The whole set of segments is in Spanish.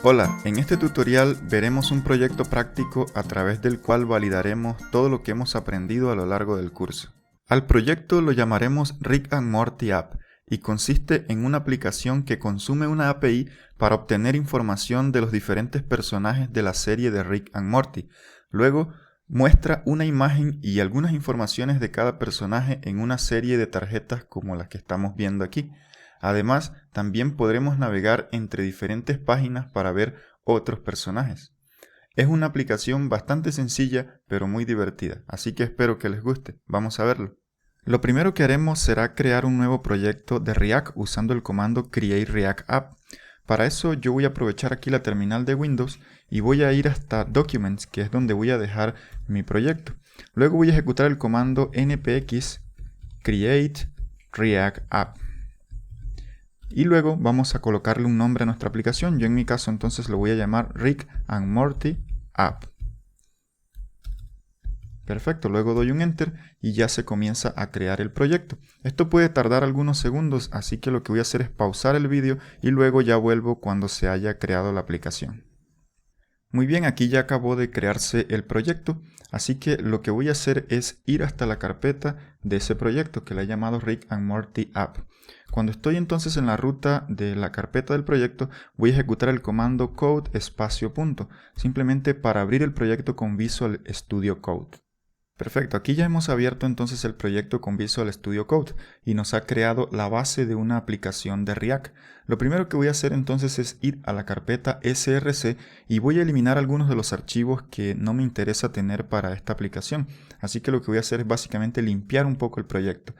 Hola, en este tutorial veremos un proyecto práctico a través del cual validaremos todo lo que hemos aprendido a lo largo del curso. Al proyecto lo llamaremos Rick and Morty App y consiste en una aplicación que consume una API para obtener información de los diferentes personajes de la serie de Rick and Morty. Luego, muestra una imagen y algunas informaciones de cada personaje en una serie de tarjetas como las que estamos viendo aquí. Además, también podremos navegar entre diferentes páginas para ver otros personajes. Es una aplicación bastante sencilla, pero muy divertida, así que espero que les guste. Vamos a verlo. Lo primero que haremos será crear un nuevo proyecto de React usando el comando create_react_app. Para eso yo voy a aprovechar aquí la terminal de Windows y voy a ir hasta Documents, que es donde voy a dejar mi proyecto. Luego voy a ejecutar el comando npx create_react_app. Y luego vamos a colocarle un nombre a nuestra aplicación. Yo en mi caso entonces lo voy a llamar Rick and Morty App. Perfecto, luego doy un Enter y ya se comienza a crear el proyecto. Esto puede tardar algunos segundos, así que lo que voy a hacer es pausar el vídeo y luego ya vuelvo cuando se haya creado la aplicación. Muy bien, aquí ya acabó de crearse el proyecto, así que lo que voy a hacer es ir hasta la carpeta de ese proyecto que le he llamado Rick and Morty App. Cuando estoy entonces en la ruta de la carpeta del proyecto, voy a ejecutar el comando code espacio punto, simplemente para abrir el proyecto con Visual Studio Code. Perfecto, aquí ya hemos abierto entonces el proyecto con Visual Studio Code y nos ha creado la base de una aplicación de React. Lo primero que voy a hacer entonces es ir a la carpeta src y voy a eliminar algunos de los archivos que no me interesa tener para esta aplicación. Así que lo que voy a hacer es básicamente limpiar un poco el proyecto.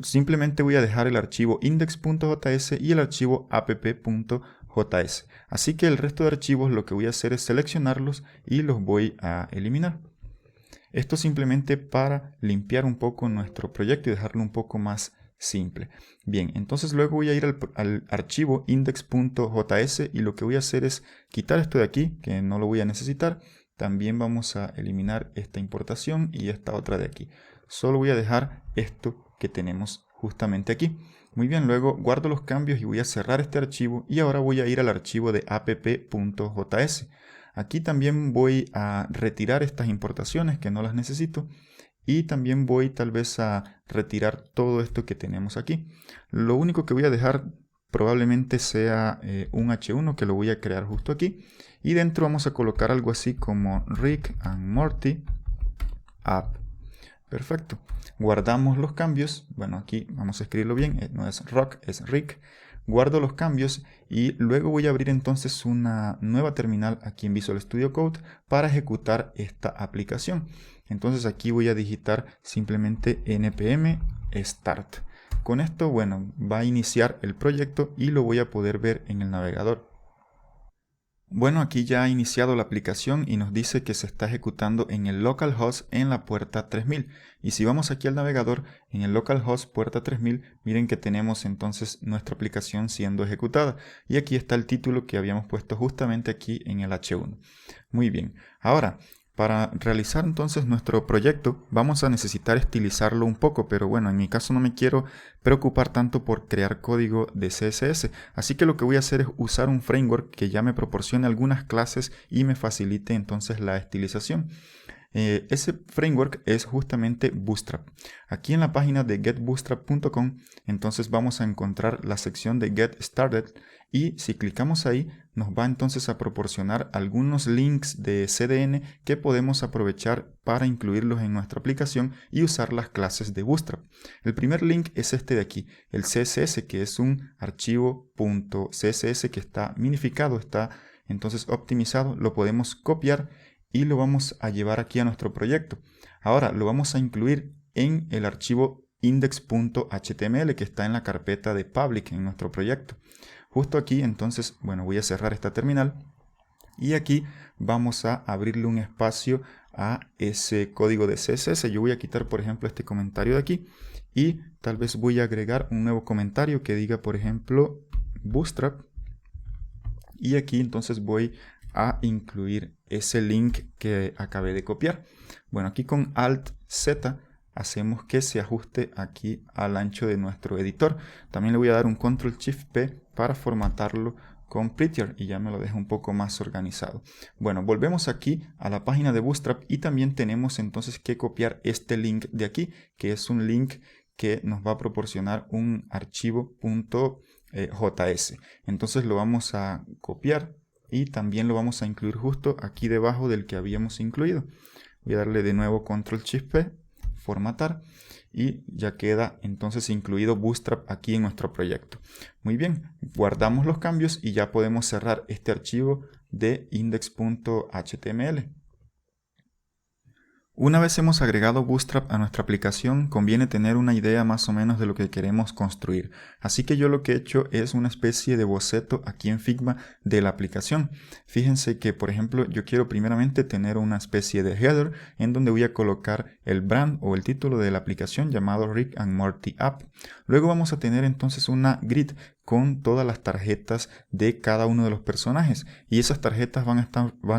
Simplemente voy a dejar el archivo index.js y el archivo app.js. Así que el resto de archivos lo que voy a hacer es seleccionarlos y los voy a eliminar. Esto simplemente para limpiar un poco nuestro proyecto y dejarlo un poco más simple. Bien, entonces luego voy a ir al archivo index.js y lo que voy a hacer es quitar esto de aquí, que no lo voy a necesitar. También vamos a eliminar esta importación y esta otra de aquí. Solo voy a dejar esto que tenemos justamente aquí. Muy bien, luego guardo los cambios y voy a cerrar este archivo y ahora voy a ir al archivo de app.js. Aquí también voy a retirar estas importaciones que no las necesito y también voy tal vez a retirar todo esto que tenemos aquí. Lo único que voy a dejar probablemente sea un H1 que lo voy a crear justo aquí y dentro vamos a colocar algo así como Rick and Morty App. Perfecto. Guardamos los cambios. Bueno, aquí vamos a escribirlo bien. No es Rock, es Rick. Guardo los cambios y luego voy a abrir entonces una nueva terminal aquí en Visual Studio Code para ejecutar esta aplicación. Entonces aquí voy a digitar simplemente npm start. Con esto, bueno, va a iniciar el proyecto y lo voy a poder ver en el navegador. Bueno, aquí ya ha iniciado la aplicación y nos dice que se está ejecutando en el localhost en la puerta 3000. Y si vamos aquí al navegador, en el localhost puerta 3000, miren que tenemos entonces nuestra aplicación siendo ejecutada. Y aquí está el título que habíamos puesto justamente aquí en el H1. Muy bien. Ahora, para realizar entonces nuestro proyecto vamos a necesitar estilizarlo un poco, pero bueno, en mi caso no me quiero preocupar tanto por crear código de CSS, así que lo que voy a hacer es usar un framework que ya me proporcione algunas clases y me facilite entonces la estilización. Ese framework es justamente Bootstrap. Aquí en la página de getbootstrap.com entonces vamos a encontrar la sección de Get Started y si clicamos ahí nos va entonces a proporcionar algunos links de CDN que podemos aprovechar para incluirlos en nuestra aplicación y usar las clases de Bootstrap. El primer link es este de aquí, el CSS, que es un archivo .css que está minificado, está entonces optimizado, lo podemos copiar y lo vamos a llevar aquí a nuestro proyecto. Ahora lo vamos a incluir en el archivo index.html que está en la carpeta de public en nuestro proyecto. Justo aquí entonces, bueno, voy a cerrar esta terminal y aquí vamos a abrirle un espacio a ese código de CSS. Yo voy a quitar por ejemplo este comentario de aquí y tal vez voy a agregar un nuevo comentario que diga por ejemplo Bootstrap y aquí entonces voy a incluir ese link que acabé de copiar. Bueno, aquí con Alt Z hacemos que se ajuste aquí al ancho de nuestro editor. También le voy a dar un Control Shift P para formatarlo con Prettier y ya me lo deja un poco más organizado. Bueno, volvemos aquí a la página de Bootstrap y también tenemos entonces que copiar este link de aquí, que es un link que nos va a proporcionar un archivo .js. Entonces lo vamos a copiar y también lo vamos a incluir justo aquí debajo del que habíamos incluido. Voy a darle de nuevo Ctrl+Shift+P, formatar, y ya queda entonces incluido Bootstrap aquí en nuestro proyecto. Muy bien, guardamos los cambios y ya podemos cerrar este archivo de index.html. Una vez hemos agregado Bootstrap a nuestra aplicación, conviene tener una idea más o menos de lo que queremos construir. Así que yo lo que he hecho es una especie de boceto aquí en Figma de la aplicación. Fíjense que, por ejemplo, yo quiero primeramente tener una especie de header en donde voy a colocar el brand o el título de la aplicación llamado Rick and Morty App. Luego vamos a tener entonces una grid con todas las tarjetas de cada uno de los personajes, y esas tarjetas van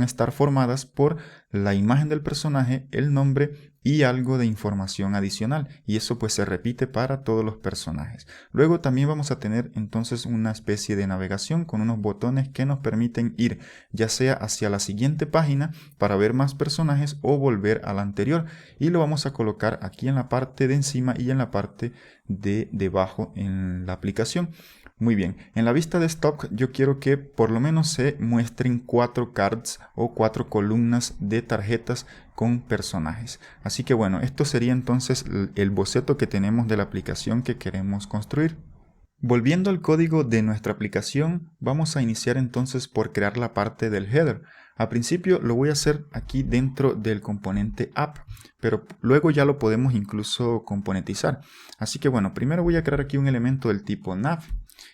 a estar formadas por la imagen del personaje, el nombre y algo de información adicional, y eso pues se repite para todos los personajes. Luego también vamos a tener entonces una especie de navegación con unos botones que nos permiten ir ya sea hacia la siguiente página para ver más personajes o volver a la anterior, y lo vamos a colocar aquí en la parte de encima y en la parte de debajo en la aplicación. Muy bien, en la vista de stock yo quiero que por lo menos se muestren 4 cards o 4 columnas de tarjetas con personajes. Así que bueno, esto sería entonces el boceto que tenemos de la aplicación que queremos construir. Volviendo al código de nuestra aplicación, vamos a iniciar entonces por crear la parte del header. Al principio lo voy a hacer aquí dentro del componente app, pero luego ya lo podemos incluso componentizar. Así que bueno, primero voy a crear aquí un elemento del tipo nav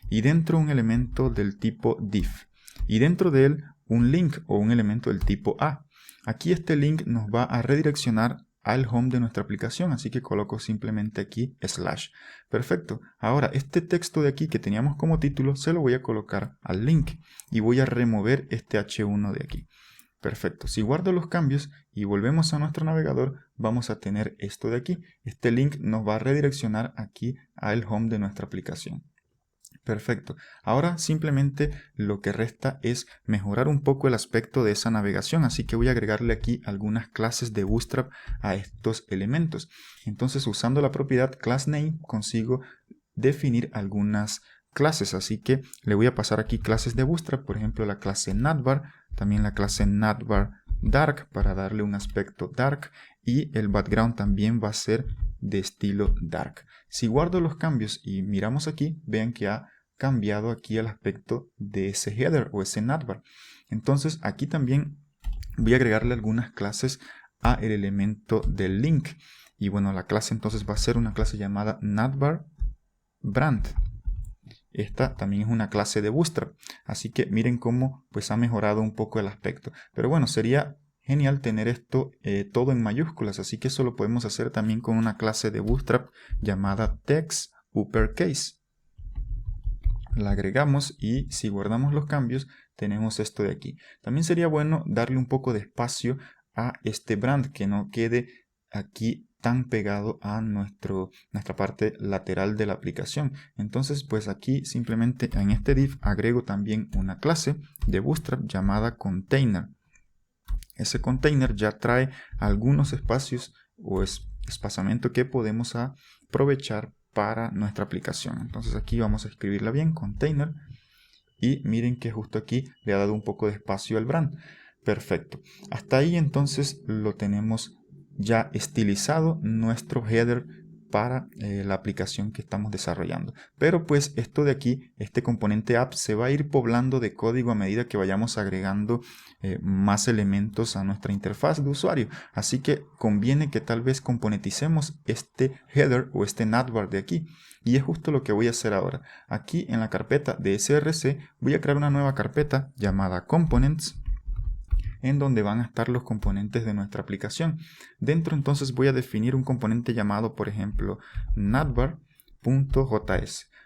y dentro un elemento del tipo div y dentro de él un link o un elemento del tipo a. Aquí este link nos va a redireccionar al home de nuestra aplicación, así que coloco simplemente aquí /. Perfecto. Ahora este texto de aquí que teníamos como título se lo voy a colocar al link y voy a remover este h1 de aquí. Perfecto. Si guardo los cambios y volvemos a nuestro navegador, vamos a tener esto de aquí. Este link nos va a redireccionar aquí al home de nuestra aplicación. Perfecto. Ahora simplemente lo que resta es mejorar un poco el aspecto de esa navegación, así que voy a agregarle aquí algunas clases de Bootstrap a estos elementos. Entonces, usando la propiedad className consigo definir algunas clases, así que le voy a pasar aquí clases de Bootstrap, por ejemplo la clase navbar, también la clase navbar dark para darle un aspecto dark, y el background también va a ser de estilo dark. Si guardo los cambios y miramos aquí, vean que ha cambiado aquí el aspecto de ese header o ese navbar. Entonces aquí también voy a agregarle algunas clases a el elemento del link, y bueno, la clase entonces va a ser una clase llamada navbar brand. Esta también es una clase de Bootstrap, así que miren cómo pues ha mejorado un poco el aspecto. Pero bueno, sería genial tener esto todo en mayúsculas, así que eso lo podemos hacer también con una clase de Bootstrap llamada text uppercase. La agregamos y si guardamos los cambios tenemos esto de aquí. También sería bueno darle un poco de espacio a este brand, que no quede aquí tan pegado a nuestra parte lateral de la aplicación. Entonces pues aquí simplemente en este div agrego también una clase de Bootstrap llamada container. Ese container ya trae algunos espacios o espaciamiento que podemos aprovechar para nuestra aplicación. Entonces aquí vamos a escribirla bien, container, y miren que justo aquí le ha dado un poco de espacio al brand. Perfecto. Hasta ahí entonces lo tenemos ya estilizado nuestro header para la aplicación que estamos desarrollando. Pero pues esto de aquí, este componente app, se va a ir poblando de código a medida que vayamos agregando más elementos a nuestra interfaz de usuario. Así que conviene que tal vez componenticemos este header o este navbar de aquí. Y es justo lo que voy a hacer ahora. Aquí en la carpeta de src voy a crear una nueva carpeta llamada components, en donde van a estar los componentes de nuestra aplicación. Dentro entonces voy a definir un componente llamado, por ejemplo, navbar.js.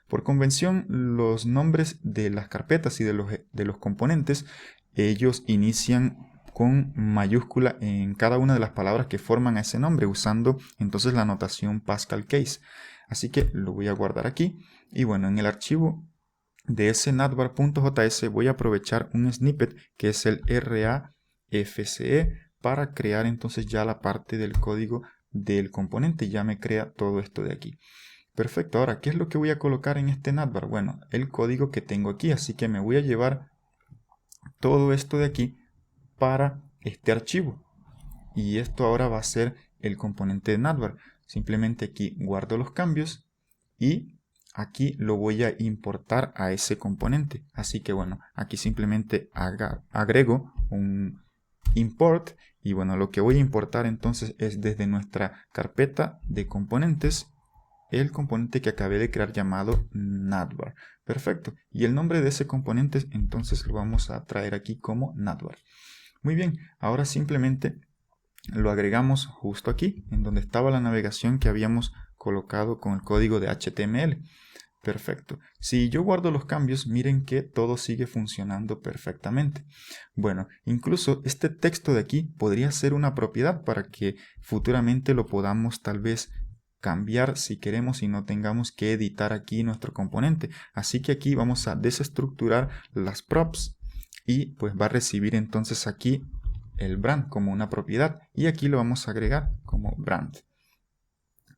Por convención, los nombres de las carpetas y de los componentes, ellos inician con mayúscula en cada una de las palabras que forman ese nombre, usando entonces la notación Pascal Case. Así que lo voy a guardar aquí. Y bueno, en el archivo de ese navbar.js voy a aprovechar un snippet que es el RAFCE para crear entonces ya la parte del código del componente. Ya me crea todo esto de aquí. Perfecto, ahora, ¿qué es lo que voy a colocar en este navbar? Bueno, el código que tengo aquí, así que me voy a llevar todo esto de aquí para este archivo. Y esto ahora va a ser el componente de navbar. Simplemente aquí guardo los cambios y aquí lo voy a importar a ese componente. Así que bueno, aquí simplemente agrego un import y bueno, lo que voy a importar entonces es desde nuestra carpeta de componentes el componente que acabé de crear llamado navbar. Perfecto. Y el nombre de ese componente entonces lo vamos a traer aquí como navbar. Muy bien, ahora simplemente lo agregamos justo aquí, en donde estaba la navegación que habíamos colocado con el código de HTML. Perfecto. Si yo guardo los cambios, miren que todo sigue funcionando perfectamente. Bueno, incluso este texto de aquí podría ser una propiedad para que futuramente lo podamos tal vez cambiar si queremos y no tengamos que editar aquí nuestro componente. Así que aquí vamos a desestructurar las props y pues va a recibir entonces aquí el brand como una propiedad y aquí lo vamos a agregar como brand.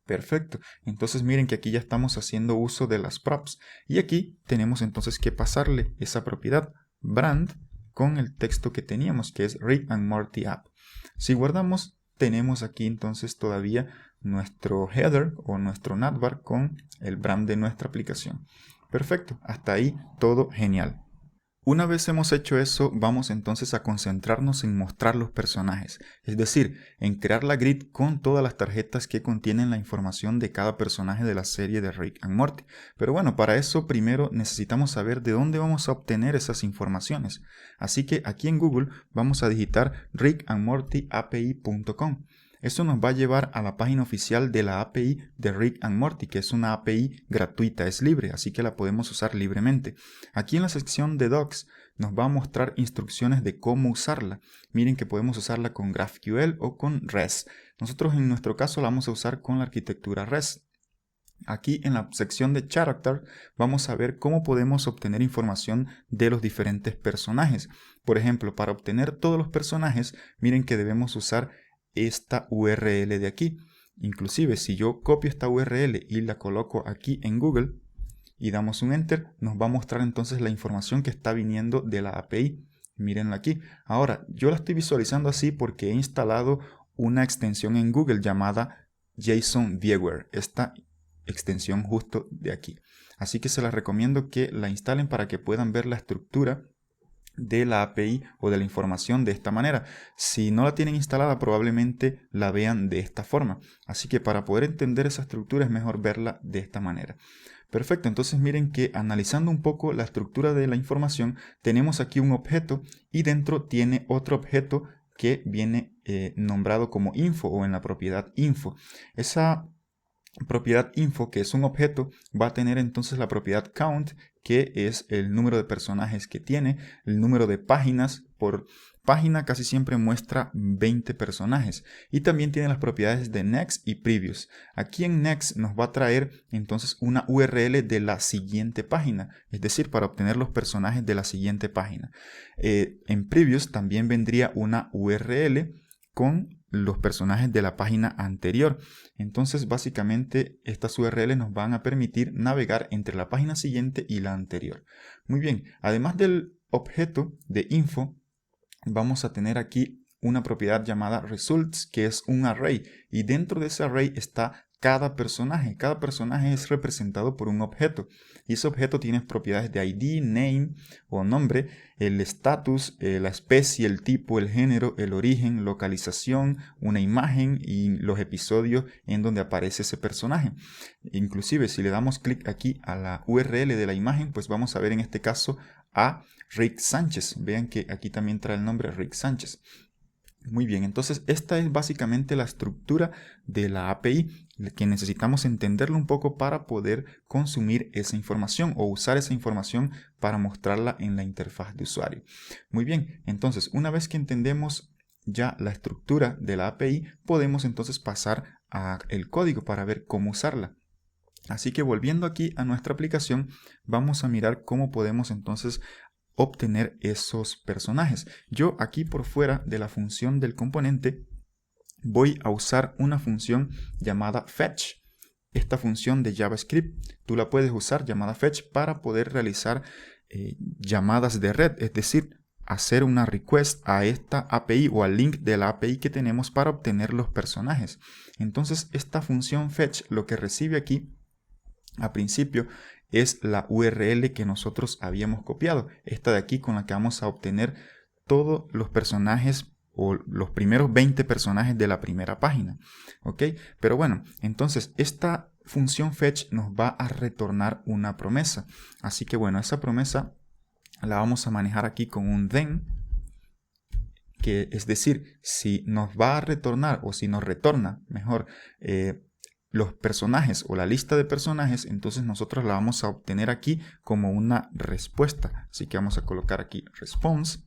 Perfecto, entonces miren que aquí ya estamos haciendo uso de las props y aquí tenemos entonces que pasarle esa propiedad brand con el texto que teníamos, que es Rick and Morty app. Si guardamos, tenemos aquí entonces todavía nuestro header o nuestro navbar con el brand de nuestra aplicación. Perfecto, hasta ahí todo genial. Una vez hemos hecho eso, vamos entonces a concentrarnos en mostrar los personajes, es decir, en crear la grid con todas las tarjetas que contienen la información de cada personaje de la serie de Rick and Morty. Pero bueno, para eso primero necesitamos saber de dónde vamos a obtener esas informaciones. Así que aquí en Google vamos a digitar rickandmortyapi.com. Eso nos va a llevar a la página oficial de la API de Rick and Morty, que es una API gratuita, es libre, así que la podemos usar libremente. Aquí en la sección de Docs nos va a mostrar instrucciones de cómo usarla. Miren que podemos usarla con GraphQL o con REST. Nosotros en nuestro caso la vamos a usar con la arquitectura REST. Aquí en la sección de Character vamos a ver cómo podemos obtener información de los diferentes personajes. Por ejemplo, para obtener todos los personajes, miren que debemos usar esta URL de aquí. Inclusive si yo copio esta URL y la coloco aquí en Google y damos un enter, nos va a mostrar entonces la información que está viniendo de la API. Mírenla aquí. Ahora, yo la estoy visualizando así porque he instalado una extensión en Google llamada JSON Viewer. Esta extensión justo de aquí. Así que se las recomiendo que la instalen para que puedan ver la estructura de la API o de la información de esta manera. Si no la tienen instalada, probablemente la vean de esta forma. Así que para poder entender esa estructura es mejor verla de esta manera. Perfecto, entonces miren que analizando un poco la estructura de la información, tenemos aquí un objeto y dentro tiene otro objeto que viene nombrado como info o en la propiedad info. Esa propiedad info, que es un objeto, va a tener entonces la propiedad count, que es el número de personajes que tiene, el número de páginas. Por página casi siempre muestra 20 personajes y también tiene las propiedades de next y previous. Aquí en next nos va a traer entonces una URL de la siguiente página, es decir, para obtener los personajes de la siguiente página. En previous también vendría una URL con los personajes de la página anterior. Entonces básicamente estas URLs nos van a permitir navegar entre la página siguiente y la anterior. Muy bien, además del objeto de info, vamos a tener aquí una propiedad llamada results, que es un array, y dentro de ese array está cada personaje. Cada personaje es representado por un objeto y ese objeto tiene propiedades de ID, name o nombre, el status, la especie, el tipo, el género, el origen, localización, una imagen y los episodios en donde aparece ese personaje. Inclusive si le damos clic aquí a la URL de la imagen, pues vamos a ver en este caso a Rick Sánchez. Vean que aquí también trae el nombre Rick Sánchez. Muy bien, entonces esta es básicamente la estructura de la API, que necesitamos entenderlo un poco para poder consumir esa información o usar esa información para mostrarla en la interfaz de usuario. Muy bien, entonces una vez que entendemos ya la estructura de la API, podemos entonces pasar al código para ver cómo usarla. Así que volviendo aquí a nuestra aplicación, vamos a mirar cómo podemos entonces obtener esos personajes. Yo aquí por fuera de la función del componente voy a usar una función llamada fetch. Esta función de JavaScript tú la puedes usar llamada fetch para poder realizar llamadas de red, es decir, hacer una request a esta API o al link de la API que tenemos para obtener los personajes. Entonces esta función fetch lo que recibe aquí a principio es la URL que nosotros habíamos copiado, esta de aquí con la que vamos a obtener todos los personajes o los primeros 20 personajes de la primera página, ¿ok? Pero bueno, entonces esta función fetch nos va a retornar una promesa, así que bueno, esa promesa la vamos a manejar aquí con un then, que es decir, si nos va a retornar o si nos retorna, mejor, los personajes o la lista de personajes, entonces nosotros la vamos a obtener aquí como una respuesta. Así que vamos a colocar aquí response.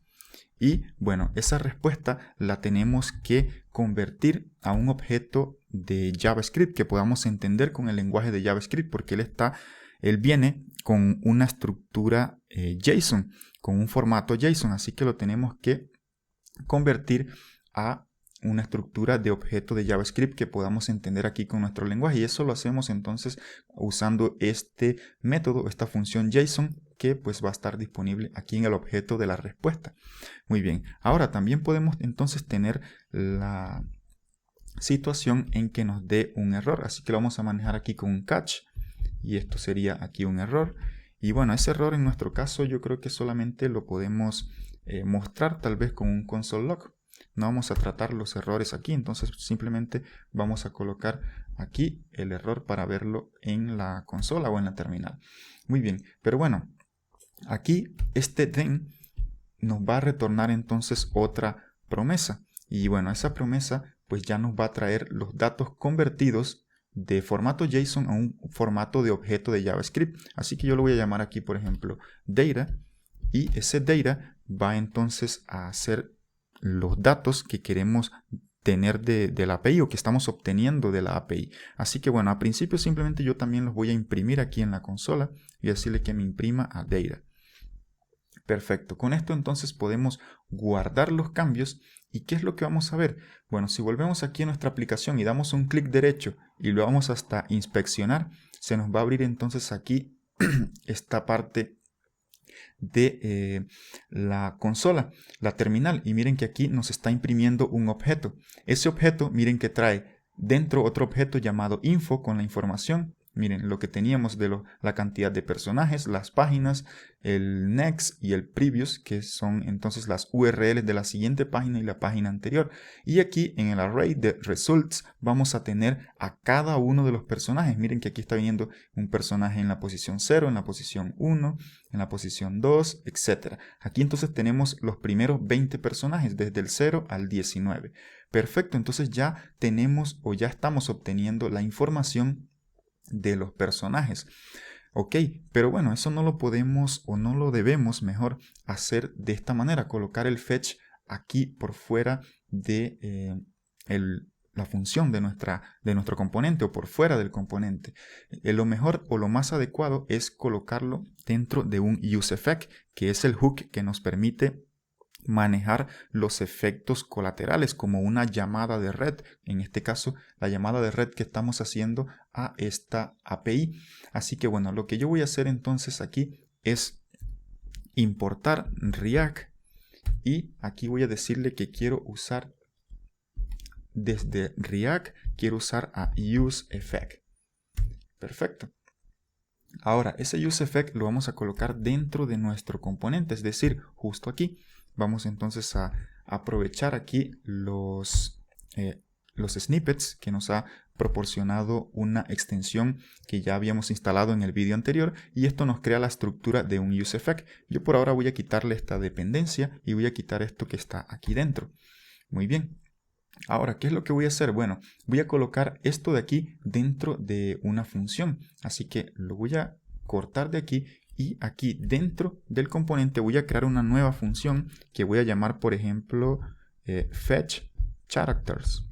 Y bueno, esa respuesta la tenemos que convertir a un objeto de JavaScript que podamos entender con el lenguaje de JavaScript, porque él viene con una estructura JSON, con un formato JSON, así que lo tenemos que convertir a una estructura de objeto de JavaScript que podamos entender aquí con nuestro lenguaje, y eso lo hacemos entonces usando este método, esta función JSON, que pues va a estar disponible aquí en el objeto de la respuesta. Muy bien, ahora también podemos entonces tener la situación en que nos dé un error, así que lo vamos a manejar aquí con un catch, y esto sería aquí un error. Y bueno, ese error en nuestro caso yo creo que solamente lo podemos mostrar tal vez con un console log. No vamos a tratar los errores aquí, entonces simplemente vamos a colocar aquí el error para verlo en la consola o en la terminal. Muy bien, pero bueno, aquí este then nos va a retornar entonces otra promesa. Y bueno, esa promesa pues ya nos va a traer los datos convertidos de formato JSON a un formato de objeto de JavaScript. Así que yo lo voy a llamar aquí, por ejemplo, data, y ese data va entonces a hacer los datos que queremos tener de la API o que estamos obteniendo de la API. Así que bueno, a principio simplemente yo también los voy a imprimir aquí en la consola y decirle que me imprima a data. Perfecto, con esto entonces podemos guardar los cambios. ¿Y qué es lo que vamos a ver? Bueno, si volvemos aquí a nuestra aplicación y damos un clic derecho y lo vamos hasta inspeccionar, se nos va a abrir entonces aquí esta parte de la consola, la terminal, y miren que aquí nos está imprimiendo un objeto. Ese objeto, miren que trae dentro otro objeto llamado info con la información. Miren lo que teníamos de la cantidad de personajes, las páginas, el next y el previous, que son entonces las URLs de la siguiente página y la página anterior. Y aquí en el array de results vamos a tener a cada uno de los personajes. Miren que aquí está viniendo un personaje en la posición 0, en la posición 1, en la posición 2, etc. Aquí entonces tenemos los primeros 20 personajes, desde el 0 al 19. Perfecto, entonces ya tenemos o ya estamos obteniendo la información de los personajes. Ok, pero bueno, eso no lo podemos o no lo debemos mejor hacer de esta manera, colocar el fetch aquí por fuera de la función de nuestro componente o por fuera del componente. Lo mejor o lo más adecuado es colocarlo dentro de un useEffect, que es el hook que nos permite manejar los efectos colaterales como una llamada de red, en este caso la llamada de red que estamos haciendo a esta API. Así que bueno, lo que yo voy a hacer entonces aquí es importar React, y aquí voy a decirle que quiero usar desde React, quiero usar a useEffect. Perfecto. Ahora ese useEffect lo vamos a colocar dentro de nuestro componente, es decir, justo aquí. Vamos entonces a aprovechar aquí los snippets que nos ha proporcionado una extensión que ya habíamos instalado en el vídeo anterior, y esto nos crea la estructura de un useEffect. Yo por ahora voy a quitarle esta dependencia y voy a quitar esto que está aquí dentro. Muy bien. Ahora, ¿qué es lo que voy a hacer? Bueno, voy a colocar esto de aquí dentro de una función. Así que lo voy a cortar de aquí. Y aquí dentro del componente voy a crear una nueva función que voy a llamar, por ejemplo, fetch characters.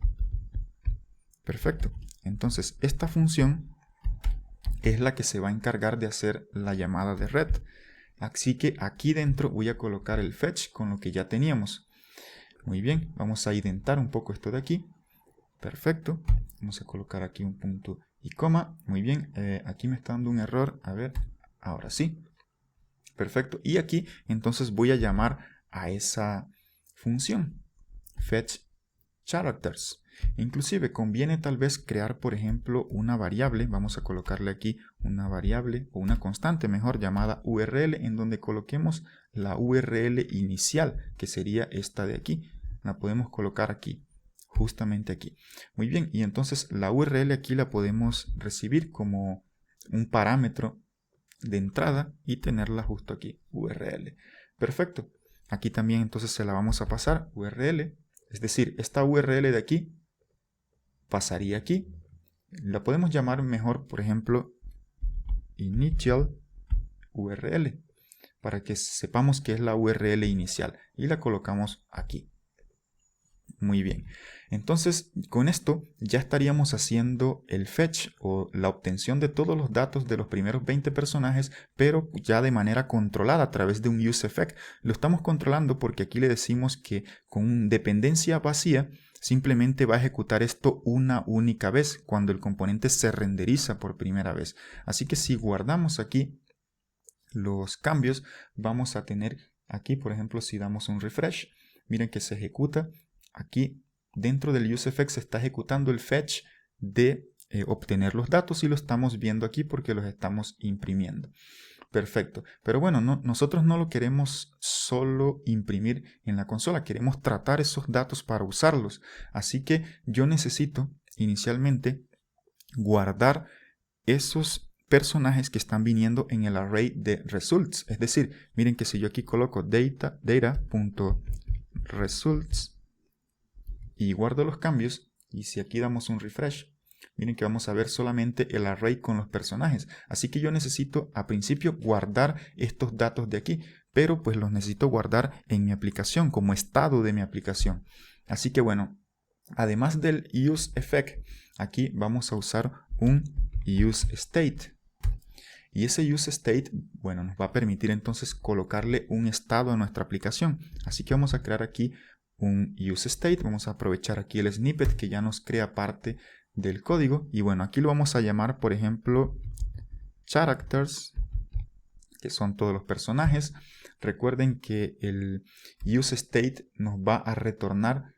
Perfecto. Entonces, esta función es la que se va a encargar de hacer la llamada de red. Así que aquí dentro voy a colocar el fetch con lo que ya teníamos. Muy bien, vamos a indentar un poco esto de aquí. Perfecto. Vamos a colocar aquí un punto y coma. Muy bien, aquí me está dando un error. A ver, ahora sí. Perfecto. Y aquí entonces voy a llamar a esa función. Fetch characters. Inclusive conviene tal vez crear, por ejemplo, una variable. Vamos a colocarle aquí una variable o una constante mejor llamada URL, en donde coloquemos la URL inicial, que sería esta de aquí. La podemos colocar aquí, justamente aquí. Muy bien, y entonces la URL aquí la podemos recibir como un parámetro de entrada y tenerla justo aquí, URL. Perfecto. Aquí también entonces se la vamos a pasar, URL. Es decir, esta URL de aquí pasaría aquí. La podemos llamar mejor, por ejemplo, initial URL, para que sepamos que es la URL inicial. Y la colocamos aquí. Muy bien. Entonces, con esto ya estaríamos haciendo el fetch o la obtención de todos los datos de los primeros 20 personajes, pero ya de manera controlada a través de un useEffect. Lo estamos controlando porque aquí le decimos que con dependencia vacía simplemente va a ejecutar esto una única vez cuando el componente se renderiza por primera vez. Así que si guardamos aquí los cambios, vamos a tener aquí, por ejemplo, si damos un refresh, miren que se ejecuta. Aquí dentro del useEffect se está ejecutando el fetch de obtener los datos y lo estamos viendo aquí porque los estamos imprimiendo. Perfecto. Pero bueno, nosotros no lo queremos solo imprimir en la consola, queremos tratar esos datos para usarlos. Así que yo necesito inicialmente guardar esos personajes que están viniendo en el array de results. Es decir, miren que si yo aquí coloco data.results y guardo los cambios, y si aquí damos un refresh, miren que vamos a ver solamente el array con los personajes. Así que yo necesito a principio guardar estos datos de aquí, pero pues los necesito guardar en mi aplicación, como estado de mi aplicación. Así que bueno, además del useEffect, aquí vamos a usar un useState. Y ese useState, bueno, nos va a permitir entonces colocarle un estado a nuestra aplicación. Así que vamos a crear aquí un useState. Vamos a aprovechar aquí el snippet que ya nos crea parte del código. Y bueno, aquí lo vamos a llamar, por ejemplo, characters, que son todos los personajes. Recuerden que el useState nos va a retornar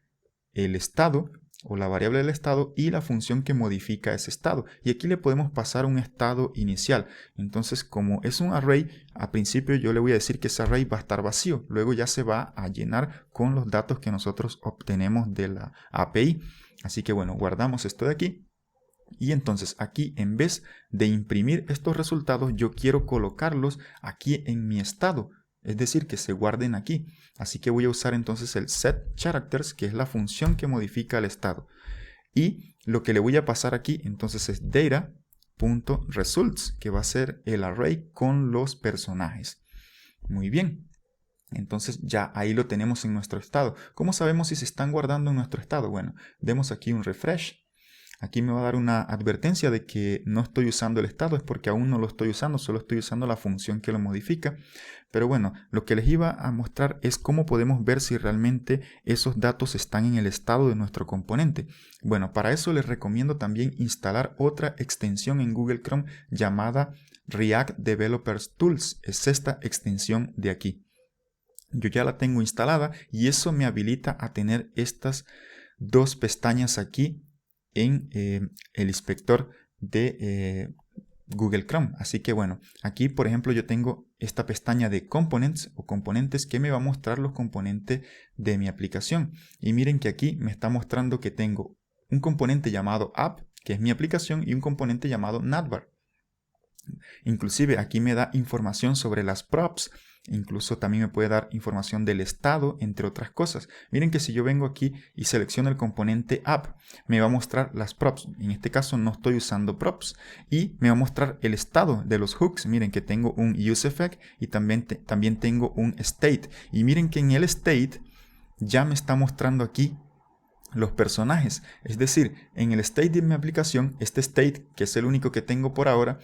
el estado o la variable del estado y la función que modifica ese estado. Y aquí le podemos pasar un estado inicial. Entonces, como es un array, a principio yo le voy a decir que ese array va a estar vacío. Luego ya se va a llenar con los datos que nosotros obtenemos de la API. Así que bueno, guardamos esto de aquí. Y entonces aquí, en vez de imprimir estos resultados, yo quiero colocarlos aquí en mi estado. Es decir, que se guarden aquí. Así que voy a usar entonces el setCharacters, que es la función que modifica el estado. Y lo que le voy a pasar aquí entonces es data.results, que va a ser el array con los personajes. Muy bien. Entonces ya ahí lo tenemos en nuestro estado. ¿Cómo sabemos si se están guardando en nuestro estado? Bueno, demos aquí un refresh. Aquí me va a dar una advertencia de que no estoy usando el estado, es porque aún no lo estoy usando, solo estoy usando la función que lo modifica. Pero bueno, lo que les iba a mostrar es cómo podemos ver si realmente esos datos están en el estado de nuestro componente. Bueno, para eso les recomiendo también instalar otra extensión en Google Chrome llamada React Developers Tools. Es esta extensión de aquí. Yo ya la tengo instalada y eso me habilita a tener estas dos pestañas aquí en el inspector de Google Chrome. Así que bueno, aquí por ejemplo yo tengo esta pestaña de components o componentes que me va a mostrar los componentes de mi aplicación. Y miren que aquí me está mostrando que tengo un componente llamado app, que es mi aplicación, y un componente llamado navbar. Inclusive aquí me da información sobre las props. Incluso también me puede dar información del estado, entre otras cosas. Miren que si yo vengo aquí y selecciono el componente app, me va a mostrar las props. En este caso no estoy usando props. Y me va a mostrar el estado de los hooks. Miren que tengo un useEffect y también tengo un state. Y miren que en el state ya me está mostrando aquí los personajes. Es decir, en el state de mi aplicación, este state, que es el único que tengo por ahora,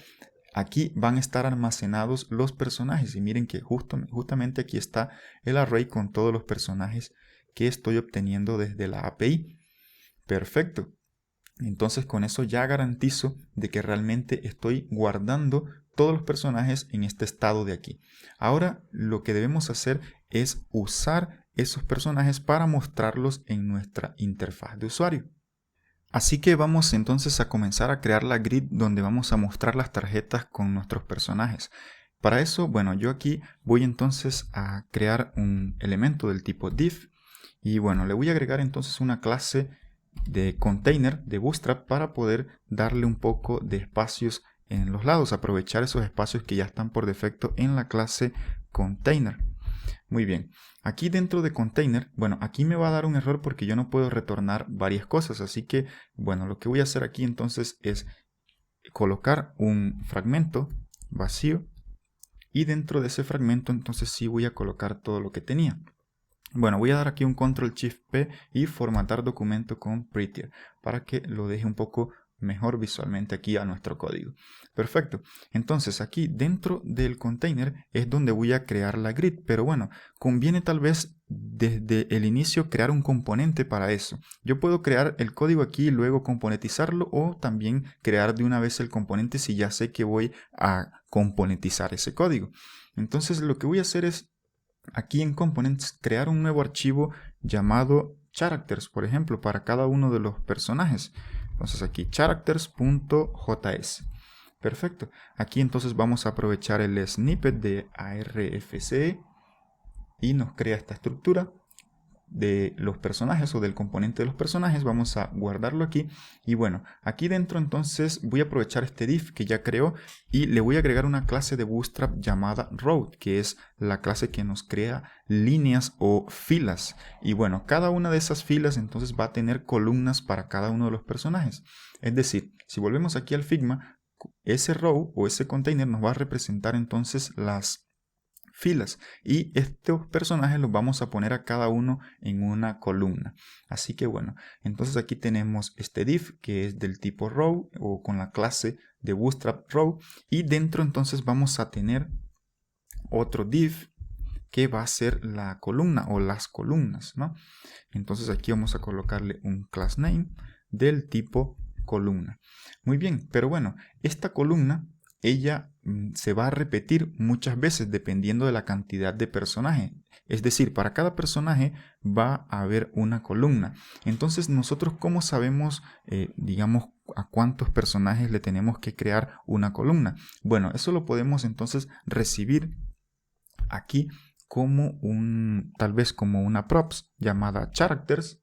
aquí van a estar almacenados los personajes. Y miren que justamente aquí está el array con todos los personajes que estoy obteniendo desde la API. Perfecto. Entonces con eso ya garantizo de que realmente estoy guardando todos los personajes en este estado de aquí. Ahora lo que debemos hacer es usar esos personajes para mostrarlos en nuestra interfaz de usuario. Así que vamos entonces a comenzar a crear la grid donde vamos a mostrar las tarjetas con nuestros personajes. Para eso, bueno, yo aquí voy entonces a crear un elemento del tipo div y bueno, le voy a agregar entonces una clase de container de Bootstrap para poder darle un poco de espacios en los lados, aprovechar esos espacios que ya están por defecto en la clase container. Muy bien, aquí dentro de container, bueno, aquí me va a dar un error porque yo no puedo retornar varias cosas, así que, bueno, lo que voy a hacer aquí entonces es colocar un fragmento vacío y dentro de ese fragmento entonces sí voy a colocar todo lo que tenía. Bueno, voy a dar aquí un Ctrl+Shift+P y formatar documento con Prettier para que lo deje un poco mejor visualmente aquí a nuestro código. Perfecto. Entonces aquí dentro del container es donde voy a crear la grid, pero bueno, conviene tal vez desde el inicio crear un componente para eso. Yo puedo crear el código aquí y luego componentizarlo o también crear de una vez el componente si ya sé que voy a componentizar ese código. Entonces lo que voy a hacer es aquí en Components crear un nuevo archivo llamado characters, por ejemplo, para cada uno de los personajes. Entonces aquí characters.js. Perfecto. Aquí entonces vamos a aprovechar el snippet de ARFC y nos crea esta estructura de los personajes o del componente de los personajes. Vamos a guardarlo aquí y bueno, aquí dentro entonces voy a aprovechar este div que ya creó y le voy a agregar una clase de Bootstrap llamada row, que es la clase que nos crea líneas o filas. Y bueno, cada una de esas filas entonces va a tener columnas para cada uno de los personajes. Es decir, si volvemos aquí al Figma, ese row o ese container nos va a representar entonces las filas y estos personajes los vamos a poner a cada uno en una columna. Así que bueno, entonces aquí tenemos este div que es del tipo row o con la clase de Bootstrap row y dentro entonces vamos a tener otro div que va a ser la columna o las columnas, ¿no? Entonces aquí vamos a colocarle un class name del tipo columna. Muy bien, pero bueno, esta columna ella se va a repetir muchas veces dependiendo de la cantidad de personajes. Es decir, para cada personaje va a haber una columna. Entonces nosotros ¿cómo sabemos, digamos, a cuántos personajes le tenemos que crear una columna? Bueno, eso lo podemos entonces recibir aquí como tal vez como una props llamada characters.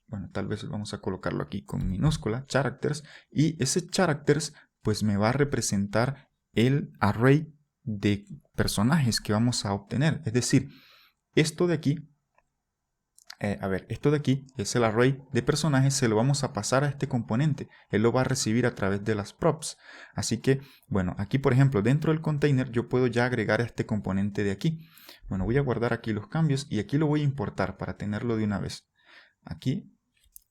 Bueno, tal vez vamos a colocarlo aquí con minúscula, characters, y ese characters pues me va a representar el array de personajes que vamos a obtener. Es decir, esto de aquí, esto de aquí es el array de personajes, se lo vamos a pasar a este componente. Él lo va a recibir a través de las props. Así que, bueno, aquí por ejemplo, dentro del container yo puedo ya agregar a este componente de aquí. Bueno, voy a guardar aquí los cambios y aquí lo voy a importar para tenerlo de una vez. Aquí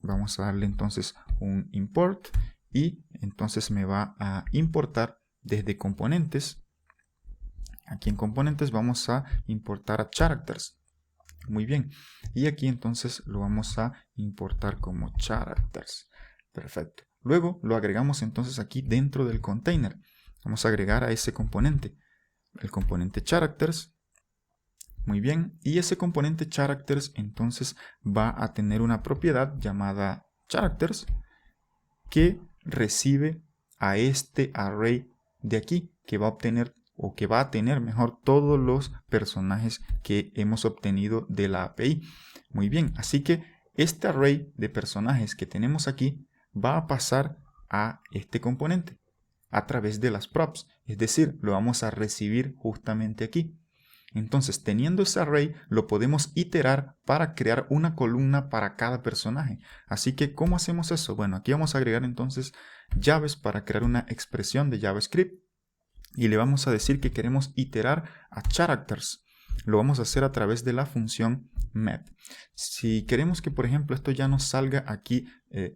vamos a darle entonces un import y entonces me va a importar desde componentes. Aquí en componentes vamos a importar a characters. Muy bien. Y aquí entonces lo vamos a importar como characters. Perfecto. Luego lo agregamos entonces aquí dentro del container. Vamos a agregar a ese componente. El componente characters. Muy bien. Y ese componente characters entonces va a tener una propiedad llamada characters que recibe a este array de aquí que va a obtener o que va a tener mejor todos los personajes que hemos obtenido de la API. Muy bien, así que este array de personajes que tenemos aquí va a pasar a este componente a través de las props, es decir, lo vamos a recibir justamente aquí. Entonces, teniendo ese array, lo podemos iterar para crear una columna para cada personaje. Así que, ¿cómo hacemos eso? Bueno, aquí vamos a agregar entonces llaves para crear una expresión de JavaScript. Y le vamos a decir que queremos iterar a characters. Lo vamos a hacer a través de la función map. Si queremos que, por ejemplo, esto ya nos salga aquí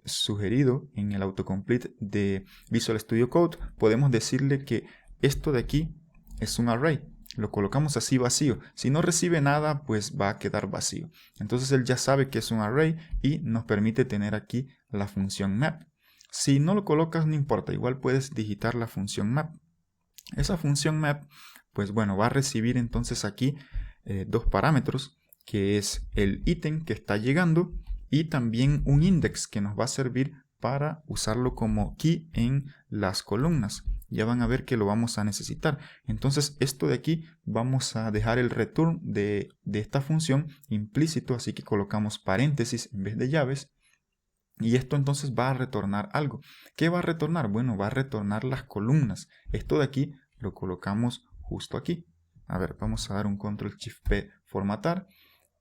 sugerido en el autocomplete de Visual Studio Code, podemos decirle que esto de aquí es un array. Lo colocamos así vacío. Si no recibe nada, pues va a quedar vacío. Entonces él ya sabe que es un array y nos permite tener aquí la función map. Si no lo colocas, no importa. Igual puedes digitar la función map. Esa función map, pues bueno, va a recibir entonces aquí dos parámetros, que es el ítem que está llegando y también un index que nos va a servir para usarlo como key en las columnas. Ya van a ver que lo vamos a necesitar. Entonces esto de aquí vamos a dejar el return de esta función implícito, así que colocamos paréntesis en vez de llaves. Y esto entonces va a retornar algo. ¿Qué va a retornar? Bueno, va a retornar las columnas. Esto de aquí lo colocamos justo aquí. A ver, vamos a dar un Control Shift P, formatar.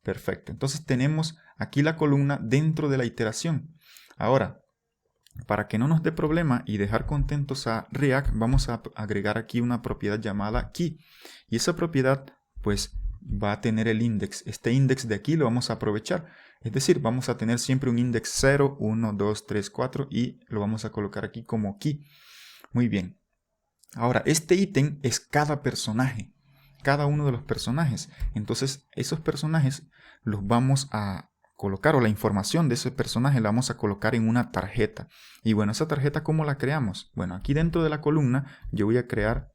Perfecto. Entonces tenemos aquí la columna dentro de la iteración. Ahora, para que no nos dé problema y dejar contentos a React, vamos a agregar aquí una propiedad llamada key. Y esa propiedad, pues, va a tener el index. Este index de aquí lo vamos a aprovechar. Es decir, vamos a tener siempre un index 0, 1, 2, 3, 4 y lo vamos a colocar aquí como key. Muy bien. Ahora, este ítem es cada personaje. Cada uno de los personajes. Entonces, esos personajes los vamos a colocar, o la información de ese personaje la vamos a colocar en una tarjeta. Y bueno, esa tarjeta, ¿cómo la creamos? Bueno, aquí dentro de la columna yo voy a crear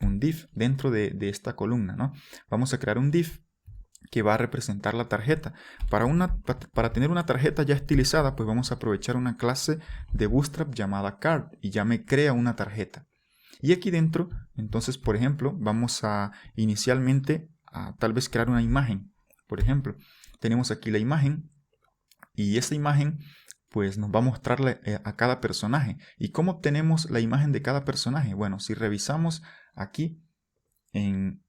un div dentro de esta columna, ¿no? Vamos a crear un div que va a representar la tarjeta. Para tener una tarjeta ya estilizada, pues vamos a aprovechar una clase de Bootstrap llamada card y ya me crea una tarjeta. Y aquí dentro, entonces, por ejemplo, vamos a inicialmente a tal vez crear una imagen. Por ejemplo, tenemos aquí la imagen y esta imagen pues nos va a mostrarle a cada personaje. ¿Y cómo obtenemos la imagen de cada personaje? Bueno, si revisamos aquí en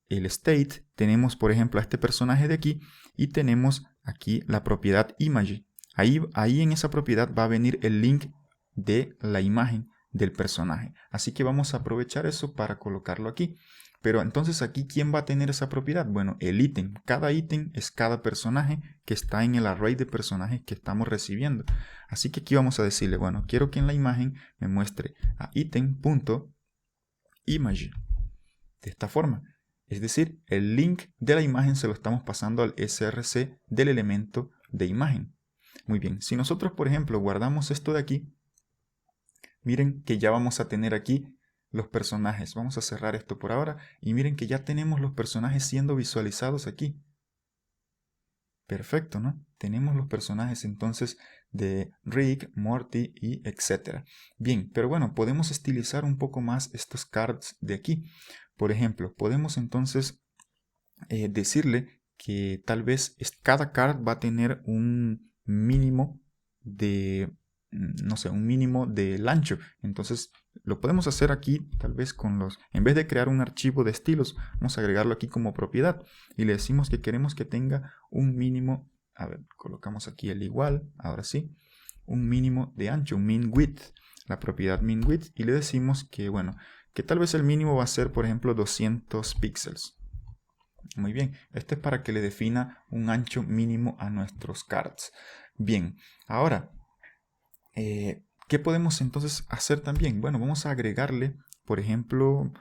el state, tenemos por ejemplo a este personaje de aquí y tenemos aquí la propiedad image. Ahí en esa propiedad va a venir el link de la imagen del personaje. Así que vamos a aprovechar eso para colocarlo aquí. Pero entonces aquí, ¿quién va a tener esa propiedad? Bueno, el ítem. Cada ítem es cada personaje que está en el array de personajes que estamos recibiendo. Así que aquí vamos a decirle, bueno, quiero que en la imagen me muestre a item.image. De esta forma. Es decir, el link de la imagen se lo estamos pasando al src del elemento de imagen. Muy bien, si nosotros, por ejemplo, guardamos esto de aquí, miren que ya vamos a tener aquí los personajes. Vamos a cerrar esto por ahora y miren que ya tenemos los personajes siendo visualizados aquí. Perfecto, ¿no? Tenemos los personajes entonces de Rick, Morty y etcétera. Bien, pero bueno, podemos estilizar un poco más estos cards de aquí. Por ejemplo, podemos entonces decirle que tal vez cada card va a tener un mínimo de, no sé, un mínimo del ancho. Entonces lo podemos hacer aquí tal vez con en vez de crear un archivo de estilos, vamos a agregarlo aquí como propiedad y le decimos que queremos que tenga un mínimo, a ver, colocamos aquí el igual, ahora sí, un mínimo de ancho, un min width, la propiedad min width, y le decimos que, bueno, que tal vez el mínimo va a ser, por ejemplo, 200 píxeles. Muy bien, esto es para que le defina un ancho mínimo a nuestros cards. Bien, ahora, ¿qué podemos entonces hacer también? Bueno, vamos a agregarle, por ejemplo,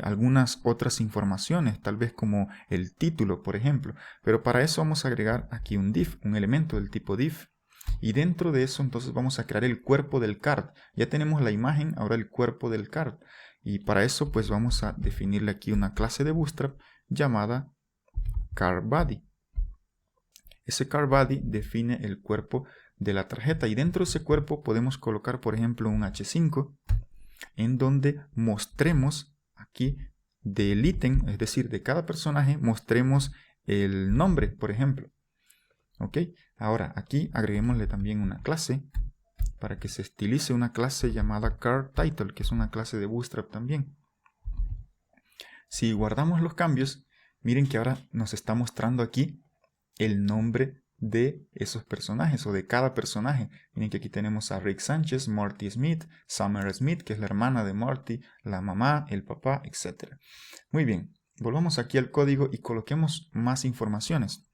algunas otras informaciones, tal vez como el título, por ejemplo. Pero para eso vamos a agregar aquí un div, un elemento del tipo div. Y dentro de eso entonces vamos a crear el cuerpo del card. Ya tenemos la imagen, ahora el cuerpo del card. Y para eso pues vamos a definirle aquí una clase de Bootstrap llamada cardBody. Ese cardBody define el cuerpo de la tarjeta y dentro de ese cuerpo podemos colocar por ejemplo un H5 en donde mostremos aquí del ítem, es decir, de cada personaje, mostremos el nombre, por ejemplo. Ok, ahora aquí agreguémosle también una clase para que se estilice, una clase llamada cardTitle, que es una clase de Bootstrap también. Si guardamos los cambios, miren que ahora nos está mostrando aquí el nombre de esos personajes o de cada personaje. Miren que aquí tenemos a Rick Sánchez, Morty Smith, Summer Smith, que es la hermana de Morty, la mamá, el papá, etc. Muy bien, volvamos aquí al código y coloquemos más informaciones.